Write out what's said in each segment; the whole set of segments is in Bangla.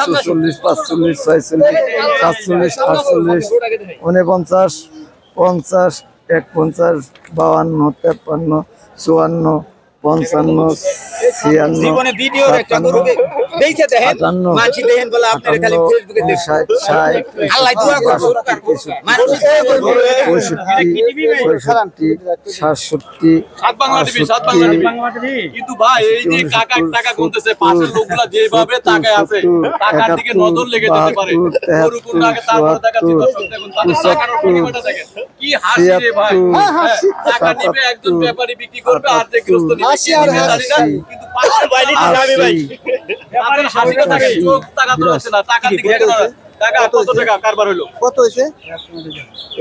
44, 45, 46, 47, 48, 49, 50, 51, 52, 53, 54, 55, 56, জীবনে ভিডিও একটা গরু দেইছে দেখেন মাছি দেখেন বলে আপনারা খালি ফেসবুকে দেখছেন আল্লাহ দোয়া করব মানুষ সাত বাংলা টিভি কিন্তু ভাই এই যে কাকা টাকা গুনতেছে পাশের লোকগুলা যেভাবে তাকায় আছে টাকার দিকে নজর লেগে যেতে পারে গরু কোন আগে তারপরে দেখাচ্ছি দর্শক দেখুন টাকার পরিমাণটা দেখেন কি হাসি রে ভাই টাকা নিবে একজন ব্যাপারী বিক্রি করবে আর যে গ্রস্ত নিবে কিন্তু পাশের বাইরে যাবে ভাই আপনার হাসিটা থাকে চোখ তাকাতে হচ্ছে না টাকার দিকে টাকা কত টাকা কারবার হলো কত হইছে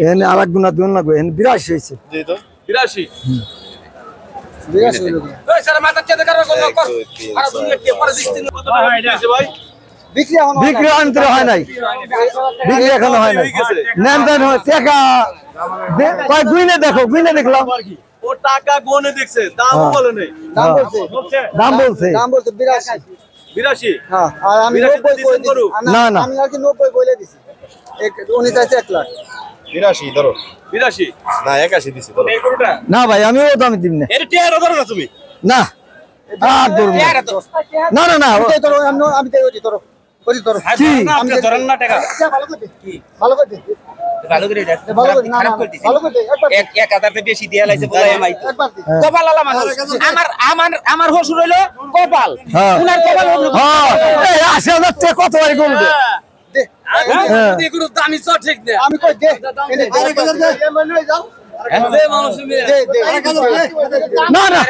এনে আরেক গুণা দিন লাগবে এনে 82 হইছে জি তো 82 ওই স্যার মাথা চেতে কারবার করলো আর দুনিয়া কি পরে দিচ্ছেন কত টাকা হইছে ভাই বিক্রি অন্তর হয় নাই বিক্রি এখনো হয় নাই নেন দেন টাকা কয় গুইনে দেখো গুইনে দেখলাম ও টাকা গুনে দেখছে দাম বলে নাই দাম বলছে 82 হ্যাঁ আর আমি 90 কই দিছি না না আমি আর কি 90 কইলে দিছি উনি চাইছে 1 লাখ 82 ধরো 82 না 81 দিছি ধরো এই গরুটা না ভাই আমি ও দাম দিম না এর টিয়ার ধরো না তুমি না আর ধরো না না না ধরো আমি দেই ওই ধরো ওই ধরো কি আপনি ধরেন না টাকা ভালো করে কি ভালো করে ভালো করে দেখ ভালো করে না ভালো করে এক 1000 তে বেশি দিয়া লাইছে বলে আমি কপাল আলা মানুষ আমার হসুর হইলো কপাল উনার কপাল হ্যাঁ এই 80000 টাকা কত বাড়ি করবে এই গরু দামি সব ঠিক না আমি কই দে আরে কাজ দে এমন হই যাও দে মানুষ মিলে না না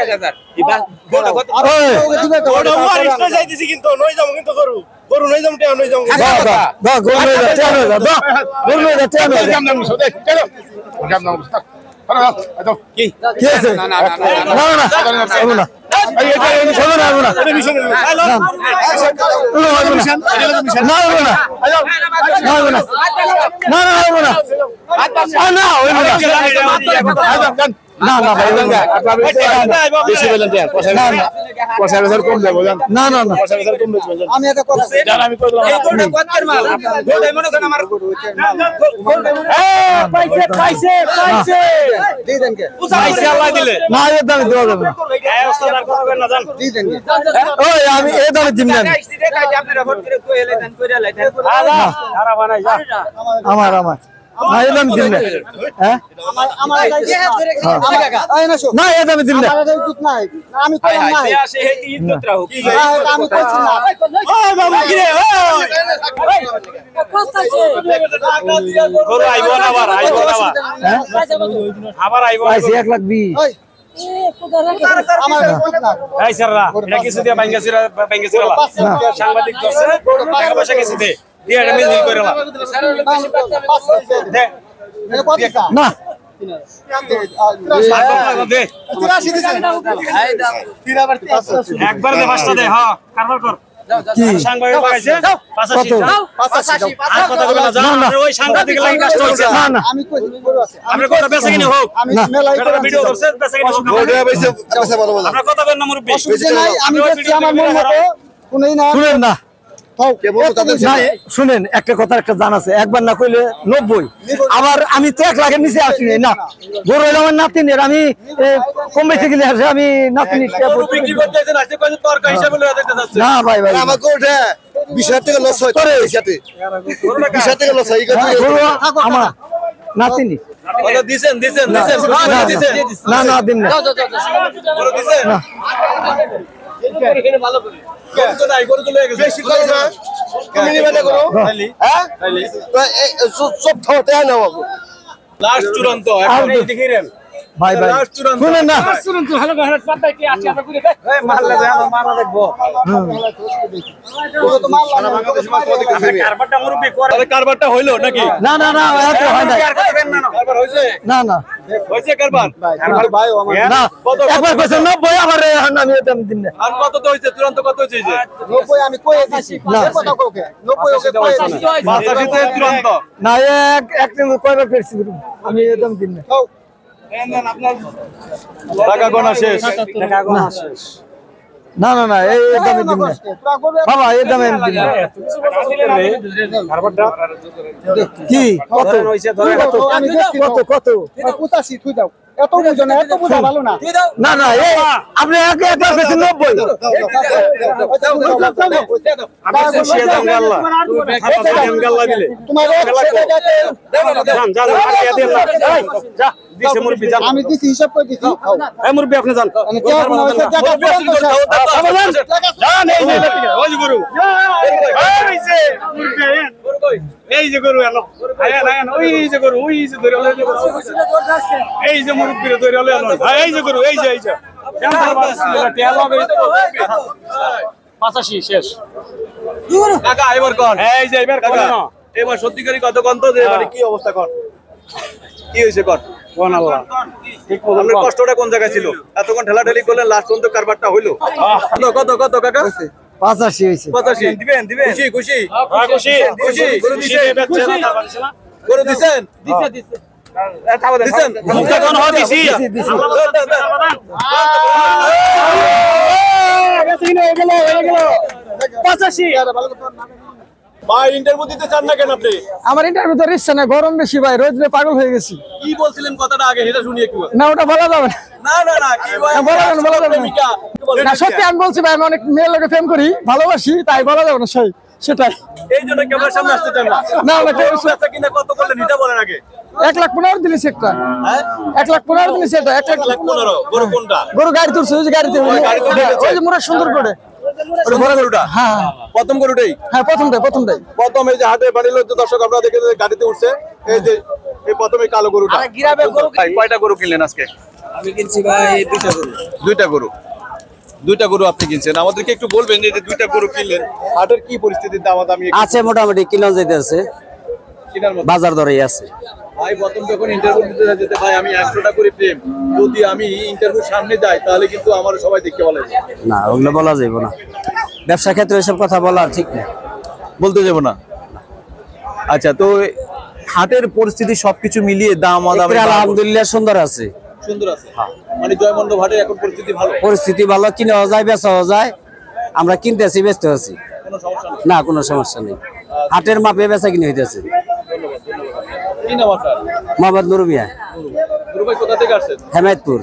বড় কত ওটা ওয়ারিস্ট যাইতেছি কিন্তু নই যাবো কিন্তু গরু নই যাবো টিয়া নই যাবো দা গরু নই যা টিয়া নই যা দা গরু নই যা টিয়া নই যা জাম নাম সদে চলো জাম নাম আরে কি আছে না না না না না না এই এটা শোনো না না মিশন না না না না ভাই বেশি বলেন টিয়া পয়সা কম দেবো জান না না না পয়সা কম দেবো আমি এটা কথা জান আমি কইলাম এই গরুটা কত মাল গোলে মনে করেন আমার পাইছে দিয়ে দেন কে পয়সা আল্লাহ দিলে না এর দামে দেওয়া যাবে না এই ওস্তাদ আর করবেন না জান দিয়ে দেন ওই আমি এই দামে দিম না আপনারা ভোট করে কইলে দেন কইরা লাইতেন খারাপ বানাই যা আমার না এই দামে দিম না হ্যাঁ আমার এই না শো না এই দামে দিম না আমার উচিত নাই আমি কইলাম না আসে এই ইজ্জত রাখো আমি কইছি না ওই বাবু কি রে গরু আইবো না আবার আইবো পাইছে 1,20,000 ওই আমার উচিত না এই স্যাররা এটা কিছু দিয়ে বাইঙ্গাছিরা সাংবাদিক করছে টাকা পয়সা কিছু দে দিয়ে এটা মিল করে না দে না দে একবার দে পাঁচটা দে হ্যাঁ কারবার কর কি সাংবাদিক লাগাইছে 85 আর কথা কইবে না জান ওই সাংবাদিক লাগি কষ্ট হইছে না না আমি কই গরু আছে আমরা কথা বেচা কিনে হোক আমি মেলাই এটা ভিডিও করছে বেচা কিনে হোক আমরা কথা বেন না মুরব্বি অসুবিধা নাই আমি দেখছি আমার মন মতো কোনই না শুনেন না শুনেন একটা কথা একটা জান আছে একবার না কইলে 90 আবার আমি তো 1 লাখের নিচে আসিনি না গরু হলো আমার নাতিনের আমি কম বেশি গেলে আসে আমি নাতিনি বিক্রি করতে এসে আসছে কত তরকা হিসাবে লয়ে দেখতে যাচ্ছে না ভাই ভাই আমাকে ওটা 20,000 টাকা লস হয় তোর সাথে 20,000 টাকা লস হয় এই কথা গরু আমার নাতিনি বলো দিছেন না না দিন না বলো দিছেন না ভালো করে গরু তো নাই গরু তো লয়ে গেছে বেশি করে না তুমি নিবে না করো হ্যাঁ সব থাওতে না বাবু লাস্ট চূড়ান্ত এখন এই দেখিরেন ভাই ভাই শুনেন না ভালো ভালো পাতা কি আছে আমরা করে দেখ এই মারলে আমরা মারা দেখবো তো মারলাম কারবারটা মুরব্বি করে কারবারটা হইলো নাকি না না না এত হয় না কারবার হইছে না না হইছে কারবার ভাই আমার না একবার কইছে 90 আবার আমি এটা দিন না আর কত তো হইছে চূড়ান্ত কত হইছে যে 90 আমি কই দিছি কথা কোকে 90 ওকে কই দিছি 85 তে চূড়ান্ত না এক দিন কয়বার ফেরছি আমি একদম দিন না আপনার টাকা গোনা শেষ টাকা গোনা শেষ না না না এই দামে দিন না বাবা এই দামে আমি দিন না কি কত কত কত 85 তুই দাও এত বুঝো না এত বুঝা ভালো না না না এই আপনি এক লাখ 90 আমি দিছি হিসাব করে দিছি মুরব্বী আপনি যান এই যে গরু এলো ওই যে গরু ওই যে ধরে এই যে মুরব্বীরে ধরে এলো এই যে গরু এই যে 85 শেষ কাকা এবার কোন এই যে এবার কোন এবার সত্যিকারই কত কন্ত যে মানে কি অবস্থা কর কি হইছে কর কোন আল্লাহ আপনার কষ্টটা কোন জায়গায় ছিল এতক্ষণ ঠেলাঠেলি করলেন লাস্ট পর্যন্ত কারবারটা হইলো কত কত কাকা 85 হইছে 85 দিবেন খুশি খুশি খুশি খুশি গরু দিছে করে দিছেন দিছেন মুখটা কোন হয় দিছি ভাই ইন্টারভিউ দিতে চান না কেন আপনি আমার ইন্টারভিউ তো ইচ্ছা না গরম বেশি ভাই রোদে পাগল হয়ে গেছি কি বলছিলেন কথাটা আগে সেটা শুনি একটু না ওটা বলা যাবে না না না কি ভাই বলা যাবে না, বলা যাবে না। প্রেমিকা না সত্যি আমি বলছি ভাই আমি অনেক মেয়ের লোকে প্রেম করি ভালোবাসি তাই বলা যাবে না সেটাই এই জন্য ক্যামেরার সামনে আসতে চান না না না কেউ আচ্ছা কিনা কত করলেন এটা বলেন আগে 1,15,000 দিলিস একটা হ্যাঁ 1,15,000 দিলিস এটা 1,15,000 গরু কোনটা গরু গাড়ি তুলছে ওই যে গাড়িতে গাড়িতে উঠেছে। ওই যে মোরা সুন্দর করে ওটা বড় গরুটা হ্যাঁ প্রথম গরুটাই হ্যাঁ প্রথমটাই প্রথম এই যে হাটে বাড়ির লোক দর্শক আপনারা দেখে গাড়িতে উঠছে এই যে এই প্রথমে কালো গরুটা ভাই কয়টা গরু কিনলেন আজকে আমি কিনছি ভাই দুইটা গরু দুইটা গরু আপনি কিনছেন আমাদেরকে একটু বলবেন যে দুইটা গরু কিনলেন হাটের কি পরিস্থিতির দাম আমি আছে মোটামুটি কিলো যাইতেছে কেনার মতো বাজার দরেই আছে ভাই প্রথম যখন ইন্টারভিউ দিতে যেতে ভাই আমি 100টা করে প্রেম যদি আমি ইন্টারভিউ সামনে যাই তাহলে কিন্তু আমার সবাই দেখতে বলে না ওগুলো বলা যাবে না ব্যবসা ক্ষেত্রে এসব কথা বলা ঠিক না বলতে যাব না আচ্ছা তো হাটের পরিস্থিতি সবকিছু মিলিয়ে দাম এবারে আলহামদুলিল্লাহ সুন্দর আছে সুন্দর আছে মানে জয়মন্ডপ হাটে এখন পরিস্থিতি ভালো পরিস্থিতি ভালো কিনেও যায় বেচাও যায় আমরা কিনতেছি বেচতে আছি কোনো সমস্যা নেই না কোনো সমস্যা নেই হাটের মাপে বেচা কিনে হইতেছে কি নাম আপনার মোহাম্মদ নুরু মিয়া গুরু ভাই কোথা থেকে আসছেন হেমায়তপুর